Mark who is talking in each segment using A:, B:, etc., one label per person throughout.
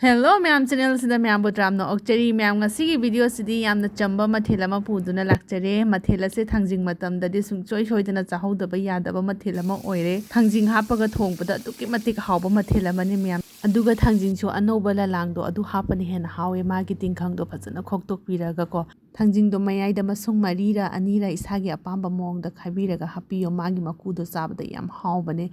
A: Hello ma'am channel sida ma'am botram no okcheri ma'am ngasi gi video sidi yamna chamba mathela ma puduna lakchere mathela se thangjing matam da di sung choi choi dana chahau da ba ya da ba mathela ma oire thangjing hapaga thongpada tuki matik hawba mathela mani ma'am aduga thangjing chu anoba la lang do adu hapani hen hawe ma gi tingkhang do phajana khoktok piraga ko thangjing do mayai da masung marira anira isagi apamba mong da khabiraga hapiyo magi maku do sabda yam hawbane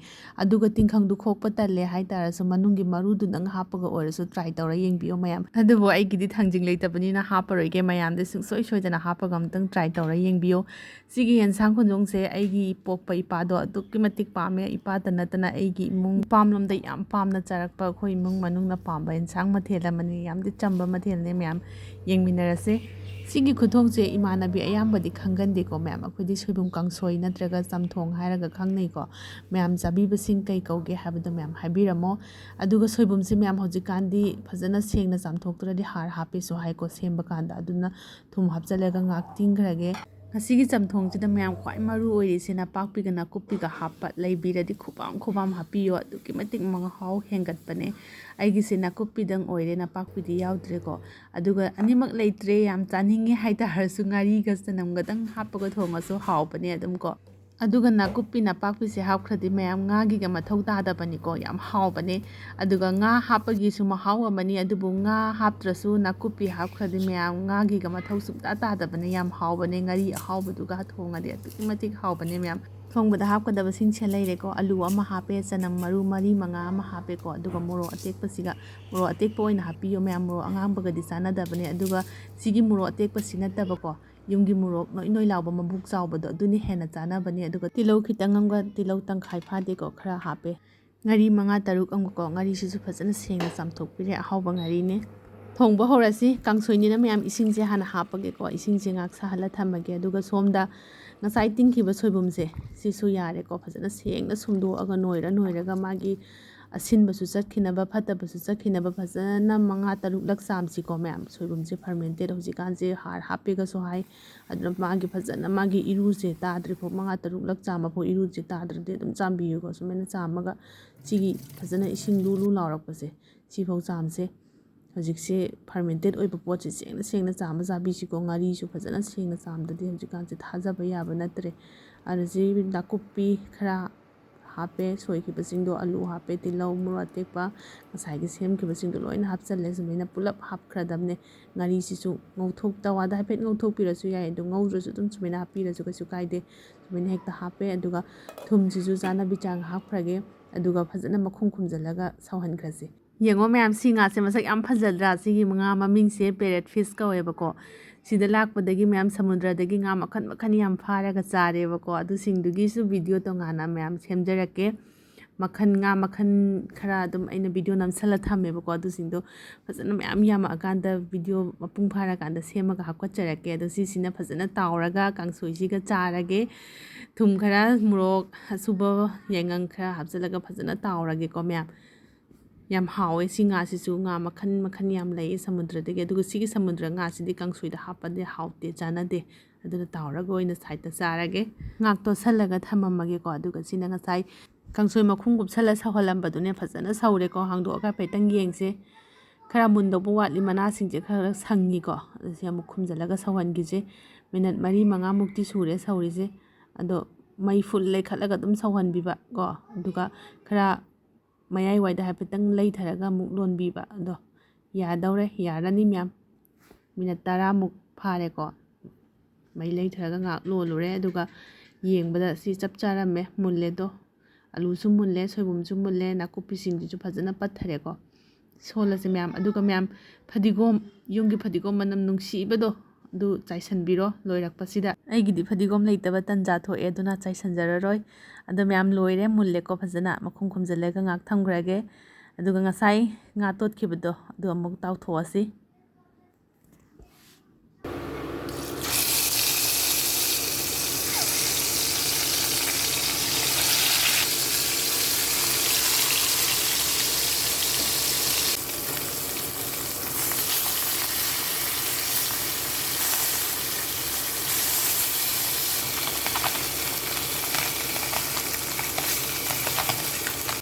A: aduga tingkhang du khokpa talle hai tarasu manungi maru du nang hapaga oresu try tawra yengbiyo mayam adubo ai gidi thangjing leitabani na haparoi ge mayam de sungsoi soidana hapaga amtang try tawra yengbiyo sigi yensang khunjong se aigi pokpa ipa do adukki matik pame ipa tanatana aigi imung pamlom da yam pamna charakpa khoi imung manung na pamba yensang mathela mani yam de chamba mathel ne mayam yengminarase sigi khuthong che imanabi ayambadi khangande ko mayam akhodi soibum kangsoi natraga samthong hairaga khangnei ko mayam jabi basing kai kauge habada mayam habiramo aduga soibum se mayam hojikandi phajana sengna samthokturadi har hape so hai ko semba kanda aduna thum hapchalaga ngak tinggrage ngasigi samthong jida mayam khwai maru oiri sena pakpiga na kupiga hapa leibiradi khubam hapiyo aduki matik mang haw hengat pane aigi sena kupidang oire na pakpidi yaudre ko aduga animak leitre yam chaningi haita harsu ngari gasanam gadang hapaga thonga so haw pane adum ko aduga na kupi na pakpi se hapkhradi mayam nga gi ga mathau ta da bani ko yam haw bane aduga nga hapagi su mahaw amani adubu nga haptrasu na kupi hapkhradi mayam nga gi ga mathau su ta da bani yam haw bane ngari haw baduga thonga de atu matik haw bane mayam thongbada hapkadaba sing se leire ko alu ama hape chanam maru mari manga ama hape ko aduga moro atekpa siga moro atekpa oina hapiyo mayam moro angangbaga di sana da bane aduga sigi moro atekpa sinataba ko yumgi murok noi lawba mabuk chawbado aduni hena chana bani aduga tilau khitang amga tilau tangkhai phade ko khara hape ngari manga taruk amga ko ngari sisu phajana sengna samthok pire ahawba ngari ne thongba horasi kangsoi ni na mayam ising je hana hapage ko ising je ngak sahala thamage aduga somda ngasai tingkhiba soibum se sisu yare ko phajana sengna sumdo aga noiraga magi asinbasu chakhinaba phatabasu chakhinaba phajana manga taruk lak samsi ko mayam soibum je fermented hojikan je har hapega so hai aduna magi phajana magi iru je tadri pho manga taruk lak chama pho iru je tadri de dum chambiyu ko sumena chamaga chigi phajana ising lu lawrak pase chi pho chamse hojik se fermented oiba pot je sengna chama jabi si ko ngari su phajana sengna chamdadi hojikan je thajaba yaba natre araji nakupi khara hape soikibasingdo alu hape tilau mura tekpa ngasai semkibasingdo loina hapchalle sumena pulap hapkhradamne ngari sisu ngauthok tawada hapet ngauthok pirasu yai do ngaudrusu dum sumena hapirasu kasu kaide sumena hekta hape aduga thum sisu jana bichang hapkhrage aduga phajana makhum khumjalaga sauhankrase yengo mayam singa se masak yam phajadra sigi mga maming se parrot fish kaweba ko sida lakpadagi mayam samudradagi nga makhan yam pharaga chareba ko adu singdugi su video to ngana mayam semjarake makhan khara dum aina video namsala thameba ko adu singdo phajana mayam yam akanda video mapung phara kanda semaga hakwacherake adu sina phajana tawraga kangsoi siga charage thum khara murok asuba yengang khara hapjalaga phajana tawrage ko mayam yam hawe singa sisu nga makhan yam lei samudra de aduga sigi samudra nga sidi kangsoi da hapade hawte chana de aduna tawraga oina side ta charage ngak to salaga thamamage ko aduga sina ngasai kangsoi makhung gup sala saholamba dune phajana saure ko hangdo ka petang yengse khara mundo bo watli mana singje khara sangi ko ase amu khumjalaga sawangi je minute mari manga mukti sure sauri je ado mai full le khalaga dum sawan biba go aduga khara mayai waida hapetang lei tharaga muk lon biba ado ya daure yarani myam minute 10 muk phare ko mai lei tharaga ngak lolure aduga yengbada si chap charame mulle do alu su mulle soibum su mulle nakupi sing ju phajana pathare ko sola se myam aduga myam phadigom yungi phadigom manam nungsiibado du chaisanbiro loirakpasida aigidi phadigom leitaba tanja thoe aduna chaisanjararoi adu myam loire mulle ko phajana makhum khumjalega ngak thamgrage aduga ngasai nga totkhibado adu amuk taw thoasi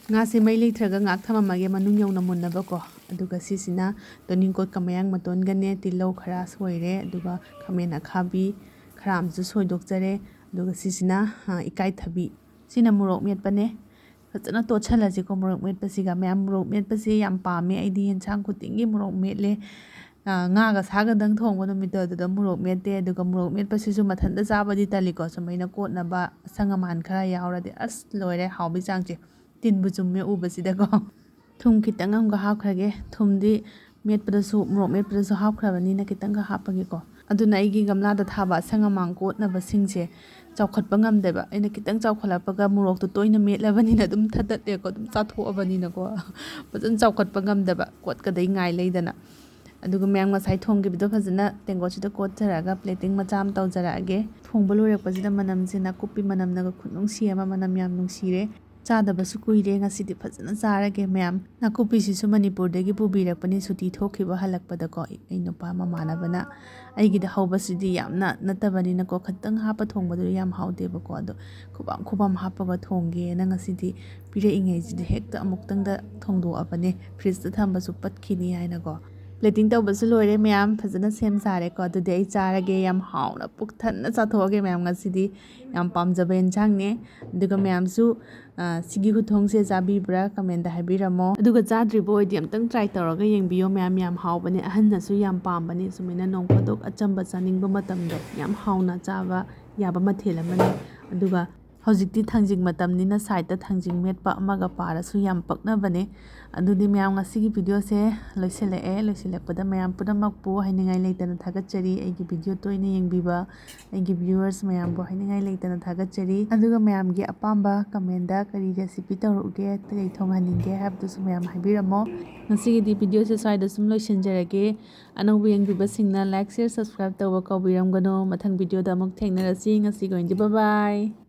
A: nga se mai lei thraga ngak thamamage manung yong namun nabako ꯑꯗꯨꯒ ꯁꯤꯁꯤꯅ ꯇꯣꯅꯤꯡꯀꯣꯠꯀ ꯃꯌꯥꯡ ꯃꯇꯣꯟꯒꯅꯦ ꯇꯤꯜꯍꯧ ꯈꯔ ꯁꯣꯏꯔꯦ ꯑꯗꯨꯒ ꯈꯥꯃꯦꯟ ꯑꯈꯥꯕꯤ ꯈꯔ ꯑꯃꯁꯨ ꯁꯣꯏꯗꯣꯛꯆꯔꯦ ꯑꯗꯨꯒ ꯁꯤꯁꯤꯅ ꯏꯀꯥꯏꯊꯕꯤ ꯁꯤꯅ ꯃꯣꯔꯣꯛ ꯃꯦꯠꯄꯅꯦ ꯐꯖꯅ ꯇꯣꯠꯁꯜꯂꯁꯤꯀꯣ ꯃꯣꯔꯣꯛ ꯃꯦꯠꯄꯁꯤꯒ ꯃꯌꯥꯝ ꯃꯣꯔꯣꯛ ꯃꯦꯠꯄꯁꯤ ꯌꯥꯝ ꯄꯥꯝꯃꯦ ꯑꯩꯗꯤ ꯌꯦꯟꯁꯥꯡ ꯈꯨꯗꯤꯡꯒꯤ ꯃꯣꯔꯣꯛ ꯃꯦꯠꯂꯦ ꯉꯥꯒ ꯁꯥꯒꯗꯪ ꯊꯣꯡꯕ ꯅꯨꯃꯤꯠꯇꯣ ꯑꯗꯨꯗ ꯃꯣꯔꯣꯛ ꯃꯦꯠꯇꯦ ꯑꯗꯨꯒ ꯃꯣꯔꯣꯛ ꯃꯦꯠꯄꯁꯤꯁꯨ ꯃꯊꯟꯇ ꯆꯥꯕꯗꯤ ꯇꯜꯂꯤꯀꯣ ꯁꯨꯃꯥꯏꯅ ꯀꯣꯠꯅꯕ ꯑꯁꯪ ꯑꯃꯥꯟ ꯈꯔ ꯌꯥꯎꯔꯗꯤ ꯑꯁ ꯂꯣꯏꯔꯦ ꯍꯥꯎꯕꯒꯤ ꯆꯥꯡꯁꯦ ꯇꯤꯟꯕꯨ ꯆꯨꯝꯃꯦ ꯎꯕꯁꯤꯗꯀꯣ ꯊꯨꯝ ꯈꯤꯇꯪ ꯑꯃꯒ ꯍꯥꯞꯈ꯭ꯔꯒꯦ ꯊꯨꯝꯗꯤ ꯃꯦꯠꯄꯗꯁꯨ ꯃꯣꯔꯣꯛ ꯃꯦꯠꯄꯗꯁꯨ ꯍꯥꯞꯈ꯭ꯔꯕꯅꯤꯅ ꯈꯤꯇꯪꯒ ꯍꯥꯞꯄꯒꯦꯀꯣ ꯑꯗꯨꯅ ꯑꯩꯒꯤ ꯒꯝꯂꯥꯗ ꯊꯥꯕ ꯑꯁꯪ ꯑꯃꯥꯟ ꯀꯣꯠꯅꯕꯁꯤꯡꯁꯦ ꯆꯥꯎꯈꯠꯄ ꯉꯝꯗꯦꯕ ꯑꯩꯅ ꯈꯤꯇꯪ ꯆꯥꯎꯈꯠꯂꯛꯄꯒ ꯃꯣꯔꯣꯛꯇꯣ ꯇꯣꯏꯅ ꯃꯦꯠꯂꯕꯅꯤꯅ ꯑꯗꯨꯝ ꯊꯗꯠꯂꯦꯀꯣ ꯑꯗꯨꯝ ꯆꯥꯊꯣꯛꯑꯕꯅꯤꯅꯀꯣ ꯐꯖꯅ ꯆꯥꯎꯈꯠꯄ ꯉꯝꯗꯕ ꯀꯣꯠꯀꯗꯩ ꯉꯥꯏ ꯂꯩꯗꯅ ꯑꯗꯨꯒ ꯃꯌꯥꯝ ꯉꯁꯥꯏ ꯊꯣꯡꯈꯤꯕꯗꯣ ꯐꯖꯅ ꯇꯦꯡꯀꯣꯠꯁꯤꯗ ꯀꯣꯠꯆꯔꯒ ꯄ꯭ꯂꯦꯇꯤꯡ ꯃꯆꯥ ꯑꯃ ꯇꯧꯖꯔꯛꯑꯒꯦ ꯊꯣꯡꯕ ꯂꯣꯏꯔꯛꯄꯁꯤꯗ ꯃꯅꯝꯁꯦ ꯅꯥꯀꯨꯞꯄꯤ ꯃꯅꯝꯅꯒ ꯈꯨꯠꯅꯨꯡꯁꯤ ꯑꯃ ꯃꯅꯝ ꯌꯥꯝ ꯅꯨꯡꯁꯤꯔꯦ ꯆꯥꯗꯕꯁꯨ ꯀꯨꯏꯔꯦ ꯉꯁꯤꯗꯤ ꯐꯖꯅ ꯆꯥꯔꯒꯦ ꯃꯌꯥꯝ ꯅꯥꯀꯨꯞꯄꯤꯁꯤꯁꯨ ꯃꯅꯤꯄꯨꯔꯗꯒꯤ ꯄꯨꯕꯤꯔꯛꯄꯅꯤ ꯁꯨꯇꯤ ꯊꯣꯛꯈꯤꯕ ꯍꯜꯂꯛꯄꯗꯀꯣ ꯑꯩ ꯅꯨꯄꯥ ꯃꯃꯥꯟꯅꯕꯅ ꯑꯩꯒꯤꯗ ꯍꯧꯕꯁꯤꯗꯤ ꯌꯥꯝꯅ ꯅꯠꯇꯕꯅꯤꯅꯀꯣ ꯈꯤꯇꯪ ꯍꯥꯞꯄ ꯊꯣꯡꯕꯗꯨ ꯌꯥꯝ ꯍꯥꯎꯗꯦꯕꯀꯣ ꯑꯗꯣ ꯈꯨꯕꯝ ꯍꯥꯞꯄꯒ ꯊꯣꯡꯒꯦꯅ ꯉꯁꯤꯗꯤ ꯄꯤꯔꯛꯏꯉꯩꯁꯤꯗꯤ ꯍꯦꯛꯇ ꯑꯃꯨꯛꯇꯪꯗ ꯊꯣꯡꯗꯣꯛꯑꯕꯅꯦ ꯐ꯭ꯔꯤꯖꯇ ꯊꯝꯕꯁꯨ ꯄꯠꯈꯤꯅꯤ ꯍꯥꯏꯅꯀꯣ ꯄ꯭ꯂꯦꯇꯤꯡ ꯇꯧꯕꯁꯨ ꯂꯣꯏꯔꯦ ꯃꯌꯥꯝ ꯐꯖꯅ ꯁꯦꯝ ꯁꯥꯔꯦꯀꯣ ꯑꯗꯨꯗꯤ ꯑꯩ ꯆꯥꯔꯒꯦ ꯌꯥꯝ ꯍꯥꯎꯅ ꯄꯨꯛ ꯊꯟꯅ ꯆꯥꯊꯣꯛꯑꯒꯦ ꯃꯌꯥꯝ ꯉꯁꯤꯗꯤ ꯌꯥꯝ ꯄꯥꯝꯖꯕ ꯌꯦꯟꯁꯥꯡꯅꯦ ꯑꯗꯨꯒ ꯃꯌꯥꯝꯁꯨ ꯁꯤꯒꯤ ꯈꯨꯊꯣꯡꯁꯦ ꯆꯥꯕꯤꯕ꯭ꯔꯥ ꯀꯃꯦꯟꯗ ꯍꯥꯏꯕꯤꯔꯝꯃꯣ ꯑꯗꯨꯒ ꯆꯥꯗ꯭ꯔꯤꯕ ꯑꯣꯏꯗꯤ ꯑꯝꯇꯪ ꯇ꯭ꯔꯥꯏ ꯇꯧꯔꯒ ꯌꯦꯡꯕꯤꯌꯣ ꯃꯌꯥꯝ ꯌꯥꯝ ꯍꯥꯎꯕꯅꯦ ꯑꯍꯟꯅꯁꯨ ꯌꯥꯝ ꯄꯥꯝꯕꯅꯦ ꯁꯨꯃꯥꯏꯅ ꯅꯣꯡ ꯐꯥꯗꯣꯛ ꯑꯆꯝꯕ ꯆꯥꯅꯤꯡꯕ ꯃꯇꯝꯗ ꯌꯥꯝ ꯍꯥꯎꯅ ꯆꯥꯕ ꯌꯥꯕ ꯃꯊꯦꯜ ꯑꯃꯅꯤ ꯑꯗꯨꯒ ꯍꯧꯖꯤꯛꯇꯤ ꯊꯥꯡꯖꯤꯡ ꯃꯇꯝꯅꯤꯅ ꯁꯥꯏꯗꯇ ꯊꯥꯡꯖꯤꯡ ꯃꯦꯠꯄ ꯑꯃꯒ ꯄꯥꯔꯁꯨ ꯌꯥꯝ ꯄꯛꯅꯕꯅꯦ ꯑꯗꯨꯗꯤ ꯃꯌꯥꯝ ꯉꯁꯤꯒꯤ ꯚꯤꯗꯤꯑꯣꯁꯦ ꯂꯣꯏꯁꯤꯜꯂꯛꯄꯗ ꯃꯌꯥꯝ ꯄꯨꯝꯅꯃꯛꯄꯨ ꯍꯥꯏꯅꯤꯡꯉꯥꯏ ꯂꯩꯇꯅ ꯊꯥꯒꯠꯆꯔꯤ ꯑꯩꯒꯤ ꯚꯤꯗꯤꯑꯣ ꯇꯣꯏꯅ ꯌꯦꯡꯕꯤꯕ ꯑꯩꯒꯤ ꯚ꯭ꯌꯨꯋꯔꯁ ꯃꯌꯥꯝꯕꯨ ꯍꯥꯏꯅꯤꯡꯉꯥꯏ ꯂꯩꯇꯅ ꯊꯥꯒꯠꯆꯔꯤ ꯑꯗꯨꯒ ꯃꯌꯥꯝꯒꯤ ꯑꯄꯥꯝꯕ ꯀꯃꯦꯟꯗ ꯀꯔꯤ ꯔꯦꯁꯤꯄꯤ ꯇꯧꯔꯛꯎꯒꯦ ꯀꯔꯤ ꯊꯣꯡꯍꯟꯅꯤꯡꯒꯦ ꯍꯥꯏꯕꯗꯨꯁꯨ ꯃꯌꯥꯝ ꯍꯥꯏꯕꯤꯔꯝꯃꯣ ꯉꯁꯤꯒꯤꯗꯤ ꯚꯤꯗꯤꯑꯣꯁꯦ ꯁ꯭ꯋꯥꯏꯗ ꯁꯨꯝ ꯂꯣꯏꯁꯤꯟꯖꯔꯒꯦ ꯑꯅꯧꯕ ꯌꯦꯡꯕꯤꯕꯁꯤꯡꯅ ꯂꯥꯏꯛ ꯁꯦꯌꯔ ꯁꯕꯁꯀ꯭ꯔꯥꯏꯕ ꯇꯧꯕ ꯀꯥꯎꯕꯤꯔꯝꯒꯅꯨ ꯃꯊꯪ ꯚꯤꯗꯤꯑꯣꯗ ꯑꯃꯨꯛ ꯊꯦꯡꯅꯔꯁꯤ ꯉꯁꯤꯒꯤ ꯑꯣꯏꯅꯗꯤ ꯕꯥꯏ ꯕꯥꯏ